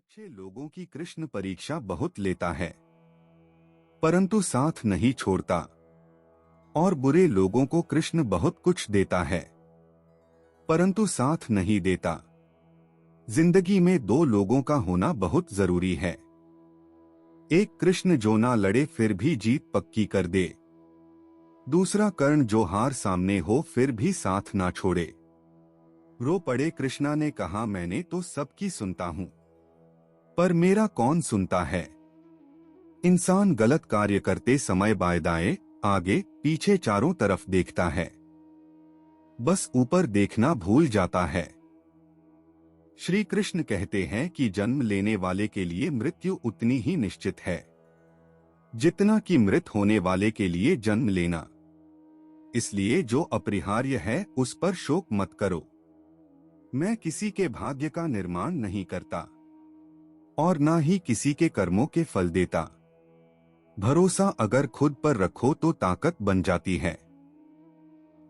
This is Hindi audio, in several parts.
अच्छे लोगों की कृष्ण परीक्षा बहुत लेता है, परंतु साथ नहीं छोड़ता, और बुरे लोगों को कृष्ण बहुत कुछ देता है, परंतु साथ नहीं देता। जिंदगी में दो लोगों का होना बहुत जरूरी है। एक कृष्ण जो ना लड़े फिर भी जीत पक्की कर दे, दूसरा कर्ण जो हार सामने हो फिर भी साथ ना छोड़े। रो पड़े कृष्णा ने कहा, मैंने तो सबकी सुनता हूं, पर मेरा कौन सुनता है। इंसान गलत कार्य करते समय बाएं दाएं, आगे पीछे चारों तरफ देखता है, बस ऊपर देखना भूल जाता है। श्री कृष्ण कहते हैं कि जन्म लेने वाले के लिए मृत्यु उतनी ही निश्चित है जितना कि मृत होने वाले के लिए जन्म लेना। इसलिए जो अपरिहार्य है उस पर शोक मत करो। मैं किसी के भाग्य का निर्माण नहीं करता और ना ही किसी के कर्मों के फल देता। भरोसा अगर खुद पर रखो तो ताकत बन जाती है,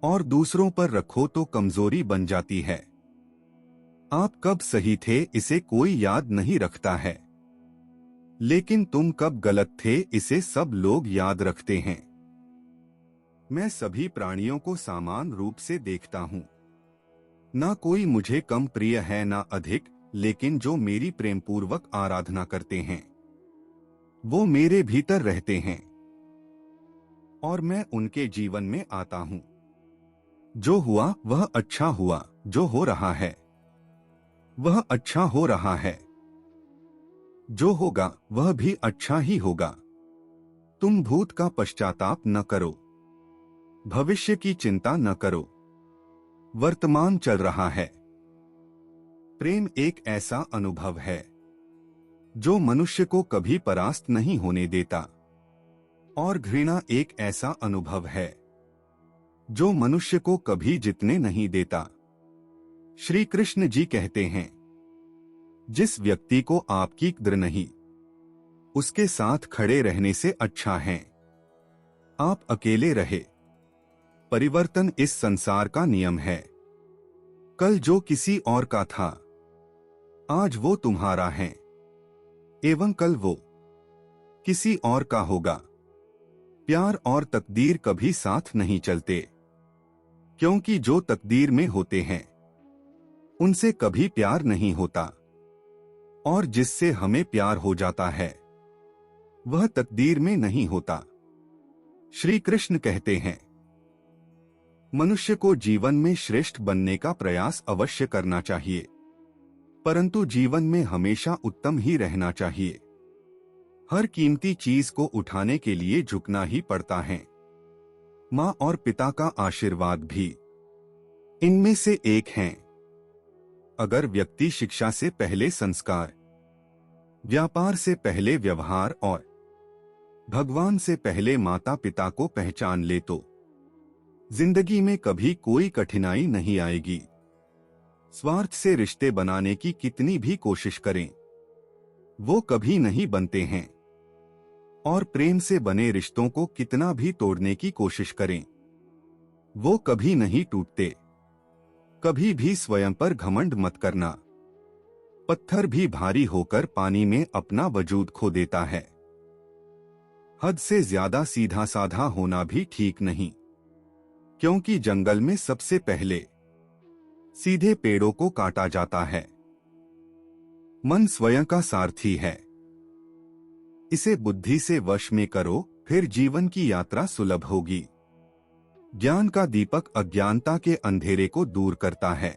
और दूसरों पर रखो तो कमजोरी बन जाती है। आप कब सही थे इसे कोई याद नहीं रखता है, लेकिन तुम कब गलत थे इसे सब लोग याद रखते हैं। मैं सभी प्राणियों को समान रूप से देखता हूँ। ना कोई मुझे कम प्रिय है ना अधिक, लेकिन जो मेरी प्रेमपूर्वक आराधना करते हैं वो मेरे भीतर रहते हैं और मैं उनके जीवन में आता हूँ। जो हुआ वह अच्छा हुआ, जो हो रहा है वह अच्छा हो रहा है, जो होगा वह भी अच्छा ही होगा। तुम भूत का पश्चाताप न करो, भविष्य की चिंता न करो, वर्तमान चल रहा है। प्रेम एक ऐसा अनुभव है जो मनुष्य को कभी परास्त नहीं होने देता, और घृणा एक ऐसा अनुभव है जो मनुष्य को कभी जीतने नहीं देता। श्री कृष्ण जी कहते हैं, जिस व्यक्ति को आपकी कद्र नहीं, उसके साथ खड़े रहने से अच्छा है आप अकेले रहे। परिवर्तन इस संसार का नियम है। कल जो किसी और का था आज वो तुम्हारा है, एवं कल वो किसी और का होगा। प्यार और तकदीर कभी साथ नहीं चलते, क्योंकि जो तकदीर में होते हैं उनसे कभी प्यार नहीं होता, और जिससे हमें प्यार हो जाता है वह तकदीर में नहीं होता। श्री कृष्ण कहते हैं, मनुष्य को जीवन में श्रेष्ठ बनने का प्रयास अवश्य करना चाहिए, परंतु जीवन में हमेशा उत्तम ही रहना चाहिए। हर कीमती चीज को उठाने के लिए झुकना ही पड़ता है। माँ और पिता का आशीर्वाद भी इनमें से एक है। अगर व्यक्ति शिक्षा से पहले संस्कार, व्यापार से पहले व्यवहार और भगवान से पहले माता पिता को पहचान ले तो जिंदगी में कभी कोई कठिनाई नहीं आएगी। स्वार्थ से रिश्ते बनाने की कितनी भी कोशिश करें वो कभी नहीं बनते हैं, और प्रेम से बने रिश्तों को कितना भी तोड़ने की कोशिश करें वो कभी नहीं टूटते। कभी भी स्वयं पर घमंड मत करना। पत्थर भी भारी होकर पानी में अपना वजूद खो देता है। हद से ज्यादा सीधा साधा होना भी ठीक नहीं, क्योंकि जंगल में सबसे पहले सीधे पेड़ों को काटा जाता है। मन स्वयं का सारथी है, इसे बुद्धि से वश में करो, फिर जीवन की यात्रा सुलभ होगी। ज्ञान का दीपक अज्ञानता के अंधेरे को दूर करता है।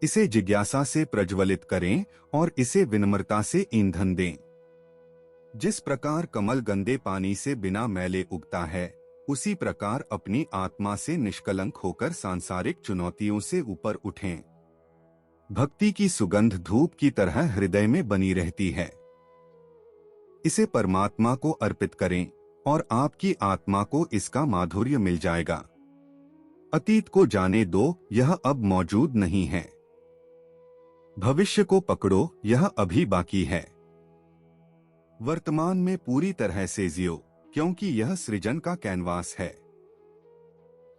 इसे जिज्ञासा से प्रज्वलित करें और इसे विनम्रता से ईंधन दें। जिस प्रकार कमल गंदे पानी से बिना मैले उगता है, उसी प्रकार अपनी आत्मा से निष्कलंक होकर सांसारिक चुनौतियों से ऊपर उठें। भक्ति की सुगंध धूप की तरह हृदय में बनी रहती है। इसे परमात्मा को अर्पित करें और आपकी आत्मा को इसका माधुर्य मिल जाएगा। अतीत को जाने दो, यह अब मौजूद नहीं है। भविष्य को पकड़ो, यह अभी बाकी है। वर्तमान में पूरी तरह से जियो, क्योंकि यह सृजन का कैनवास है।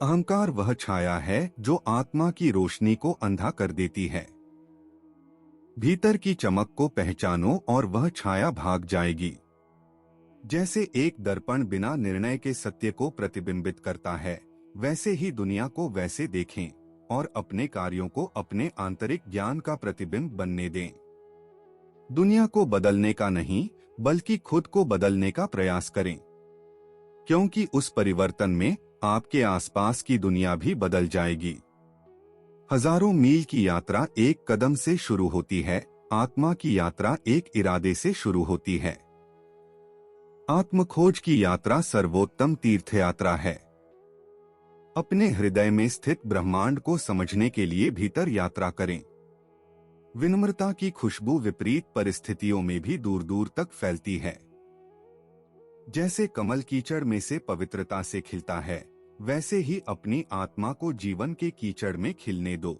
अहंकार वह छाया है जो आत्मा की रोशनी को अंधा कर देती है। भीतर की चमक को पहचानो और वह छाया भाग जाएगी। जैसे एक दर्पण बिना निर्णय के सत्य को प्रतिबिंबित करता है, वैसे ही दुनिया को वैसे देखें और अपने कार्यों को अपने आंतरिक ज्ञान का प्रतिबिंब बनने दें। दुनिया को बदलने का नहीं, बल्कि खुद को बदलने का प्रयास करें, क्योंकि उस परिवर्तन में आपके आसपास की दुनिया भी बदल जाएगी। हजारों मील की यात्रा एक कदम से शुरू होती है, आत्मा की यात्रा एक इरादे से शुरू होती है। आत्मखोज की यात्रा सर्वोत्तम तीर्थयात्रा है। अपने हृदय में स्थित ब्रह्मांड को समझने के लिए भीतर यात्रा करें। विनम्रता की खुशबू विपरीत परिस्थितियों में भी दूर दूर तक फैलती है। जैसे कमल कीचड़ में से पवित्रता से खिलता है, वैसे ही अपनी आत्मा को जीवन के कीचड़ में खिलने दो।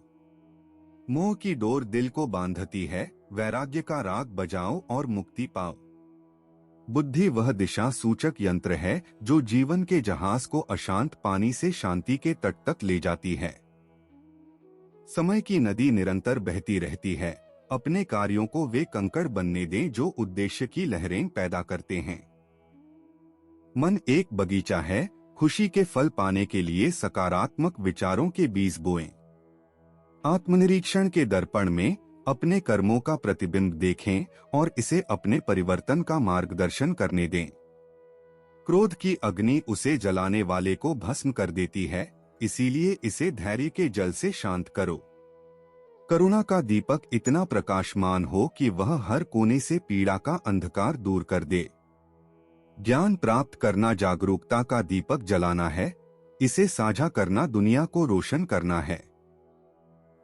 मोह की डोर दिल को बांधती है, वैराग्य का राग बजाओ और मुक्ति पाओ। बुद्धि वह दिशा सूचक यंत्र है जो जीवन के जहाज को अशांत पानी से शांति के तट तक ले जाती है। समय की नदी निरंतर बहती रहती है, अपने कार्यों को वे कंकड़ बनने दें जो उद्देश्य की लहरें पैदा करते हैं। मन एक बगीचा है, खुशी के फल पाने के लिए सकारात्मक विचारों के बीज बोएं। आत्मनिरीक्षण के दर्पण में अपने कर्मों का प्रतिबिंब देखें और इसे अपने परिवर्तन का मार्गदर्शन करने दें। क्रोध की अग्नि उसे जलाने वाले को भस्म कर देती है, इसीलिए इसे धैर्य के जल से शांत करो। करुणा का दीपक इतना प्रकाशमान हो कि वह हर कोने से पीड़ा का अंधकार दूर कर दे। ज्ञान प्राप्त करना जागरूकता का दीपक जलाना है, इसे साझा करना दुनिया को रोशन करना है।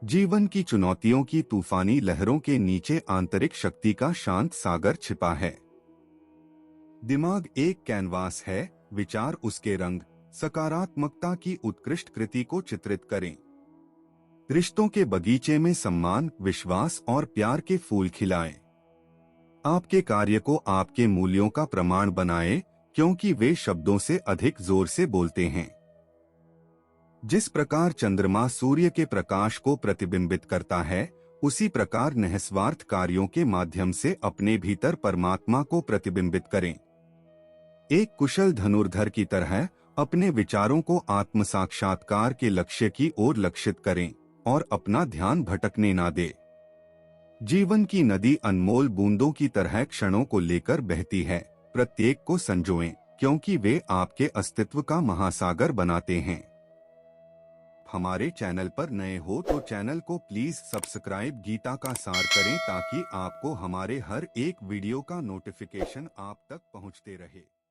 जीवन की चुनौतियों की तूफानी लहरों के नीचे आंतरिक शक्ति का शांत सागर छिपा है। दिमाग एक कैनवास है, विचार उसके रंग, सकारात्मकता की उत्कृष्ट कृति को चित्रित करें। रिश्तों के बगीचे में सम्मान, विश्वास और प्यार के फूल खिलाएं। आपके कार्य को आपके मूल्यों का प्रमाण बनाएं, क्योंकि वे शब्दों से अधिक जोर से बोलते हैं। जिस प्रकार चंद्रमा सूर्य के प्रकाश को प्रतिबिंबित करता है, उसी प्रकार निस्वार्थ कार्यों के माध्यम से अपने भीतर परमात्मा को प्रतिबिंबित करें। एक कुशल धनुर्धर की तरह अपने विचारों को आत्म साक्षात्कार के लक्ष्य की ओर लक्षित करें और अपना ध्यान भटकने ना दे। जीवन की नदी अनमोल बूंदों की तरह क्षणों को लेकर बहती है, प्रत्येक को संजोएं, क्योंकि वे आपके अस्तित्व का महासागर बनाते हैं। हमारे चैनल पर नए हो तो चैनल को प्लीज सब्सक्राइब गीता का सार करें ताकि आपको हमारे हर एक वीडियो का नोटिफिकेशन आप तक पहुंचते रहे।